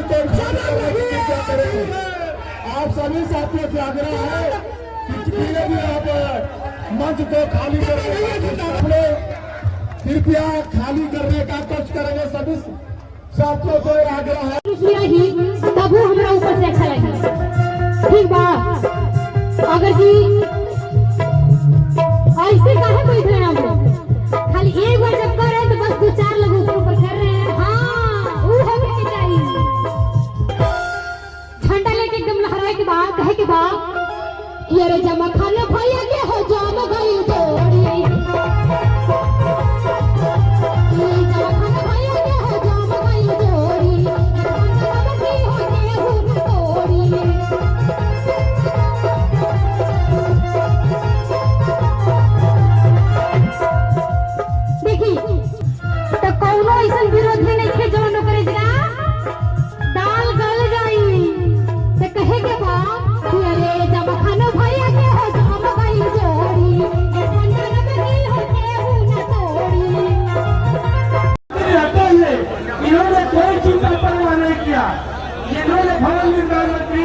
को क्या करें। आप सभी साथियों से आग्रह है कि जितने भी आप मंच को खाली करने कृपया खाली करने का कष्ट करेंगे। सभी साथियों को आग्रह है तब हमारा ऊपर से अच्छा लगे। ठीक बात अगर जी ऐसे काहे बैठ रहे हैं हम लोग, खाली एक बार जब कर रहे हैं तो बस 2-4 लोग ऊपर कर रहे हैं। हाँ वो होने के चाहिए। झंडा लेके एकदम लहराए के बाद कहे के बाद कि अरे जमा खाना भैया के हो जमा गई जोड़ी, जमा खाना भैया के हो जमा गई जोड़ी, की होने हुन तोड़ी। देखी तो कौनो ऐसा विरोधी नहीं थे जो न करे जरा दाल गल जाई तो कहे के बा कि अरे जब खाना भैया के हो जमा गई जोड़ी, पंडा में की होने हुन तोड़ी। इन्होंने कोई चीज का परवाह नहीं किया। इन्होंने भवन निर्माण मंत्री